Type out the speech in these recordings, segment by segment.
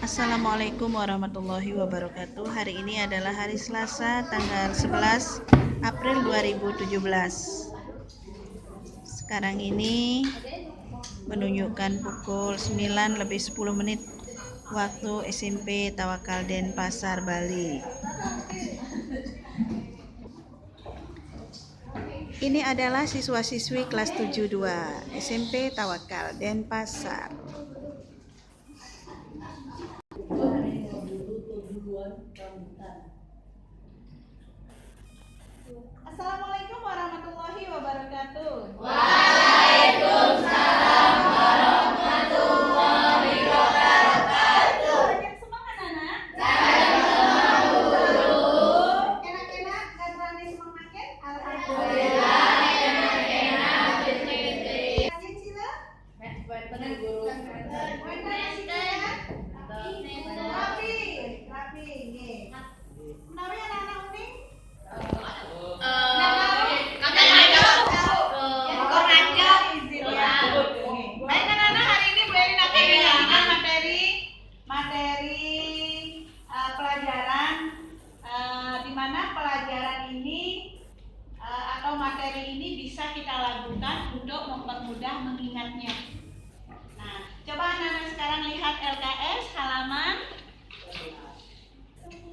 Assalamualaikum warahmatullahi wabarakatuh. Hari ini adalah hari Selasa tanggal 11 April 2017. Sekarang ini menunjukkan pukul 9 lebih 10 menit waktu SMP Tawakal Denpasar, Bali. Ini adalah siswa-siswi kelas 72 SMP Tawakal Denpasar. Assalamualaikum warahmatullahi wabarakatuh. Waalaikumsalam warahmatullahi wabarakatuh. Banyak semangat anak. Salam guru. Enak-enak dan berani semangatnya. Alhamdulillah enak-enak pinter-pinter. Lanjut sila. Bener guru. Rapi. Nggih. Menawi anak-anak uning. Baik anak-anak, hari ini Bu Elin akan menyampaikan materi pelajaran di mana pelajaran ini atau materi ini bisa kita lakukan untuk mempermudah mengingatnya. Nah, coba anak-anak sekarang lihat LKS halaman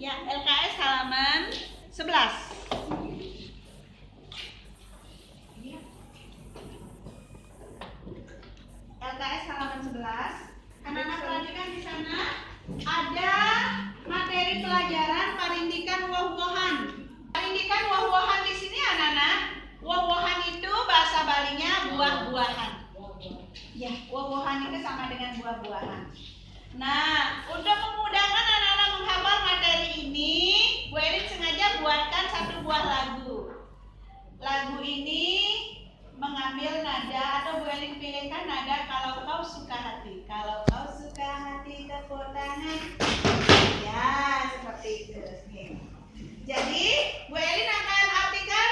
LKS halaman 11. LKS halaman 11. Anak-anak perhatikan di sana ada materi pelajaran parindikan woh-wohan. Parindikan woh-wohan di sini anak-anak, woh-wohan itu bahasa Balinya buah-buahan. Ya, woh-wohan itu sama dengan buah-buahan. Nah, untuk memudahkan anak-anak menghafal materi ini, Bu Elin sengaja buatkan satu buah lagu. Lagu ini mengambil nada atau Bu Elin pilihkan nada kalau kau suka hati. Kalau kau suka hati tepuk tangan. Ya, seperti itu. Jadi Bu Elin akan artikan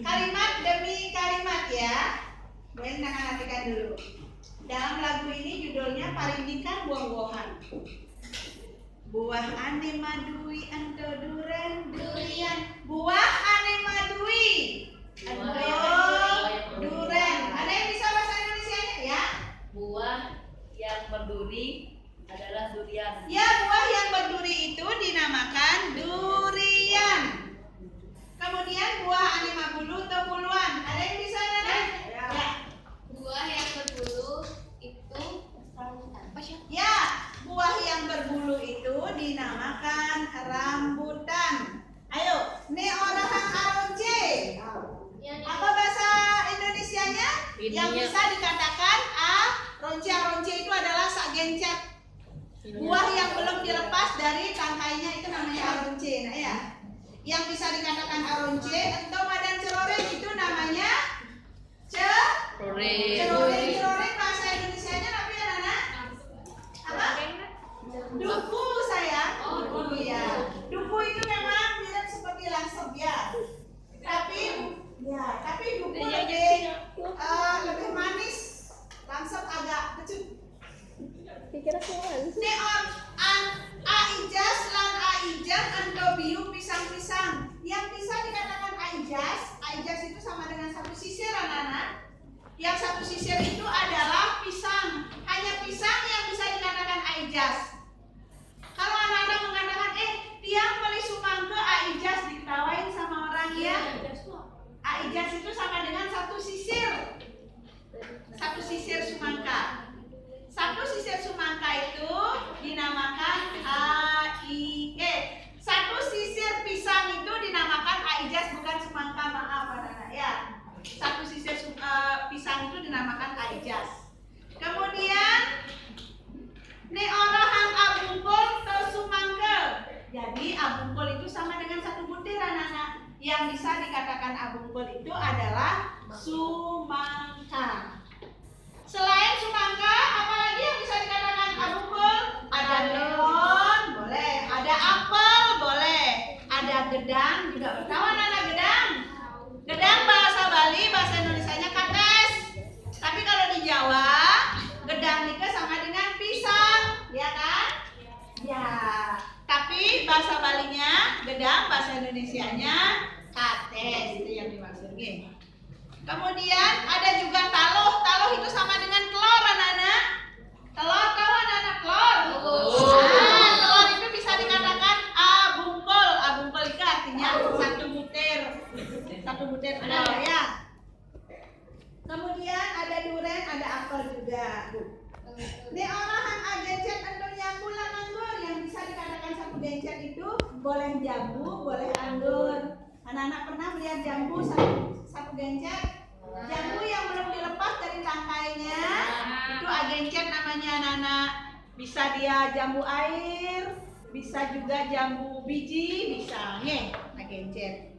kalimat demi kalimat ya. Bu Elin akan artikan dulu. Dalam lagu ini judulnya Parindikan Woh-wohan. Buah ane madui ento duren durian. Buah ane madui ento duren. Ada yang bisa bahasa Indonesianya ya? Buah yang berduri adalah durian. Ya, buah yang berduri itu dinamakan durian. Kemudian buah ane mabulu atau buluan. Ada yang bisa nana? Ya. Buah yang berbulu itu apa sih? Ya, buah yang berbulu itu dinamakan rambutan. Ayo, ne orang aronce. Apa bahasa Indonesianya? Yang bisa dikatakan aronce itu adalah sak gencet. Buah yang belum dilepas dari tangkainya itu namanya aronce. Nah ya, yang bisa dikatakan aronce, entong dan ceroreng itu namanya ceroreng bahasa Indonesianya tapi anak-anak apa? Duku sayang. Duku ya. Duku itu memang mirip seperti langsep ya. Tapi duku lebih manis. Langsep agak kecut. Neon aijas lan aijat ento biu pisang-pisang. Yang bisa dikatakan aijas itu sama dengan satu sisir anak-anak. Yang satu sisir itu adalah pisang. Hanya pisang yang bisa dikatakan aijas. Kalau anak-anak mengatakan, tiang beli sumangke aijas, diketawain sama orang ya. Aijas itu sama dengan satu sisir. Satu sisir sumangka. Satu sisir sumangka itu dinamakan satu sisir pisang itu dinamakan aijas, bukan sumangka, maaf anak-anak ya. Satu sisir pisang itu dinamakan aijas. Kemudian ne orang abungkul atau sumangke. Jadi abungkul itu sama dengan satu butir anak-anak. Yang bisa dikatakan abungkul itu adalah sumangka. Selain sumangka, apalagi yang bisa dikatakan abungkul? Ada melon, boleh. Ada apel, boleh. Ada gedang, juga tahu anak-anak gedang? Gedang bahasa Bali, bahasa Indonesianya kates. Tapi kalau di Jawa, gedang nikah sama dengan pisang, ya kan? jambu, boleh anggur. Anak-anak pernah melihat jambu satu gencet? Jambu yang belum dilepas dari tangkainya, itu agencet namanya anak-anak. Bisa dia jambu air, bisa juga jambu biji, bisa nih agencet.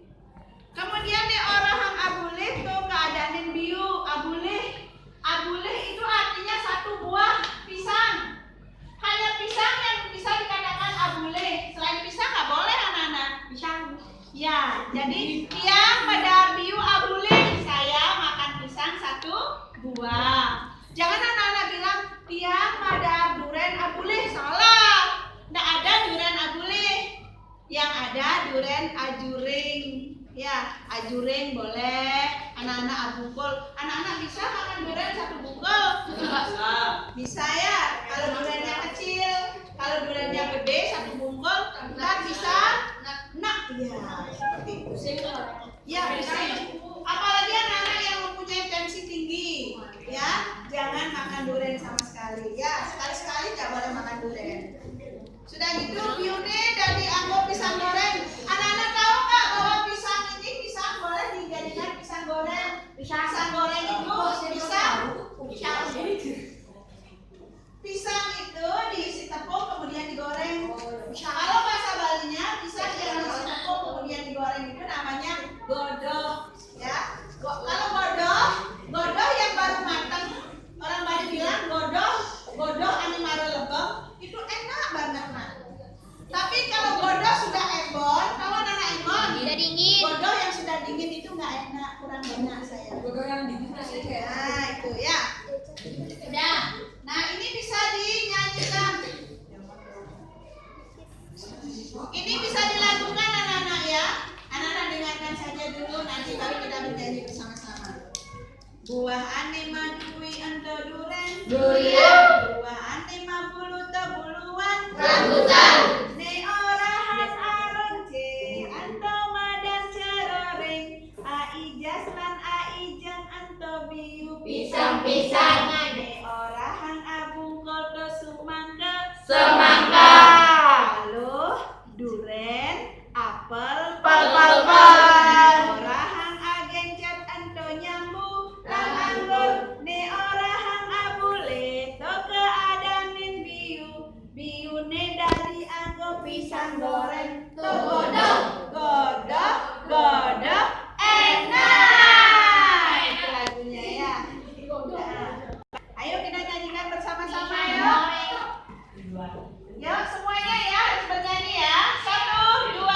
Kemudian nih orang abulih tuh keadaanin biu. Abulih itu artinya satu buah pisang. Hanya pisang yang bisa dikatakan abulih. Selain pisang nggak boleh anak-anak. Pisang. Ya, jadi tiang pada biu abulih. Saya makan pisang satu buah. Jangan anak-anak bilang tiang pada duren abulih. Salah. Nggak ada duren abulih. Yang ada duren ajuring. Ya, ajuring boleh. Anak-anak abungkul. Anak-anak bisa makan durian satu bungkul? Bisa ya. Kalau duriannya kecil, kalau duriannya gede satu bungkul, ntar bisa. Nah, ya seperti itu. Ya bisa. Apalagi anak-anak yang mempunyai tensi tinggi, ya jangan makan durian sama sekali. Ya sekali-sekali nggak boleh makan durian. Sudah gitu, biune dan dianggap pisang goreng. Anak-anak tahu nggak bahwa pisang ini boleh dijadikan pisang goreng? Pisang goreng itu pisang itu diisi tepung kemudian digoreng. Kalau bahasa Balinya pisang yang diisi tepung kemudian digoreng itu namanya godoh. Ya, kalau godoh yang baru matang, orang Bali bilang godoh anu mare lebem, itu enak banget nak. Tapi kalau godoh sudah embon, kalau anak embon, Sudah dingin. godoh yang sudah dingin itu nggak enak, kurang banyak saya. Godoh yang dingin rasanya. Nah itu ya. Sudah. Nah ini bisa dinyanyikan. Ini bisa dilakukan anak-anak ya. Anak-anak dengarkan saja dulu, nanti baru kita bernyanyi bersama-sama. Buah ane madui ento duren. Buah ane mabulu tebuluan. Rambutan. Ne orahan aronce anto madan ceroreng. Aijas lan aijang anto biu Pisang-pisang. Ne orahan abungkol ke sumangga. Semangka. Lalu duren, apel, Pal. orahan agencet anto nyambu lan anggur. Ne orahan abule to keadanin biune dari anggo pisang goreng. To godoh enak. Itu lagunya ya. Nah, ayo kita nyanyikan bersama-sama yuk. Yuk semuanya ya harus bernyanyi ya. 1, 2,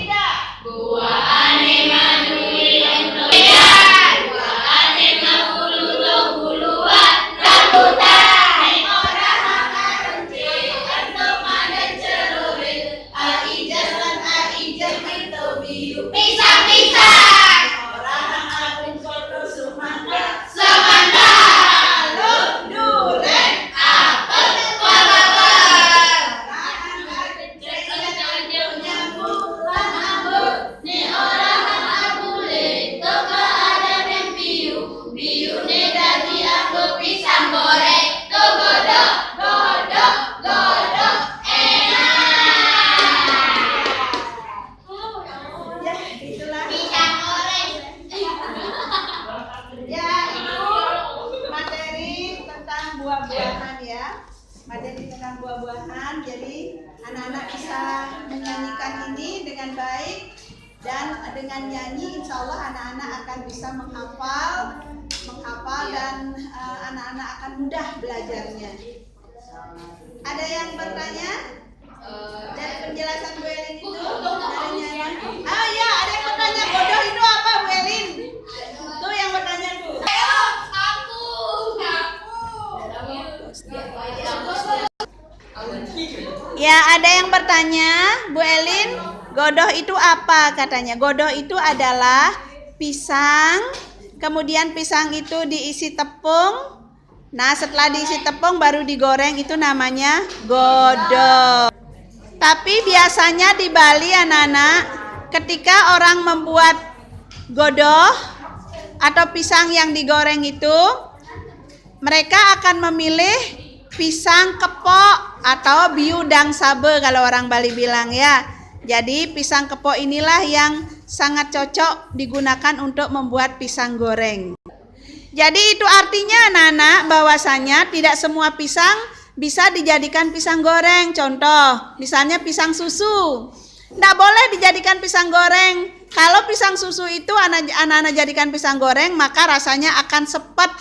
3. Buah ane madui ento duren. Buah ane mabulu tebuluan. Rambutan. Ne orahan aronce ento madan ceroreng. Aijas lan aijang ento biu. Pisang-pisang. Orahan abungkol ke sumangga. Semangka. Lalu duren, Apel. orahan agencet Nyambu lan anggur. Ne orahan abule to keadanen biune dadi anggo pisang goreng. To godoh enak. ya itulah. Pisang goreng. Ya, itu materi tentang buah-buahan ya. Materi tentang buah-buahan. Jadi anak-anak bisa menyanyikan ini dengan baik dan dengan nyanyi insya Allah anak-anak akan bisa menghafal dan anak-anak akan mudah belajarnya. Ada yang bertanya? Dari penjelasan Bu Elin itu dari nyanyi. Ah ya, ada yang bertanya godoh itu apa Bu Elin? Tuh yang bertanya tuh. Ya, ada yang bertanya, Bu Elin, godoh itu apa katanya? Godoh itu adalah pisang, kemudian pisang itu diisi tepung. Nah, setelah diisi tepung baru digoreng, itu namanya godoh. Tapi biasanya di Bali anak-anak, ketika orang membuat godoh atau pisang yang digoreng itu, mereka akan memilih pisang kepok atau biu dang sabe kalau orang Bali bilang ya. Jadi pisang kepok inilah yang sangat cocok digunakan untuk membuat pisang goreng. Jadi itu artinya anak-anak bahwasanya tidak semua pisang bisa dijadikan pisang goreng. Contoh, misalnya pisang susu. Tidak boleh dijadikan pisang goreng. Kalau pisang susu itu anak-anak jadikan pisang goreng, maka rasanya akan sepet,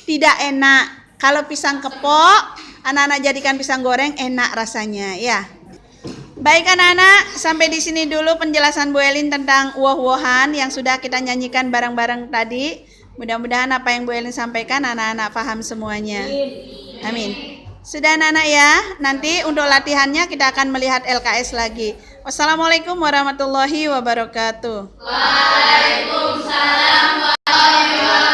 tidak enak. Kalau pisang kepok, anak-anak jadikan pisang goreng, enak rasanya, ya. Baik anak-anak, sampai di sini dulu penjelasan Bu Elin tentang woh-wohan yang sudah kita nyanyikan bareng-bareng tadi. Mudah-mudahan apa yang Bu Elin sampaikan anak-anak paham semuanya. Amin. Sudah anak-anak ya, nanti untuk latihannya kita akan melihat LKS lagi. Wassalamualaikum warahmatullahi wabarakatuh. Waalaikumsalam warahmatullahi wabarakatuh.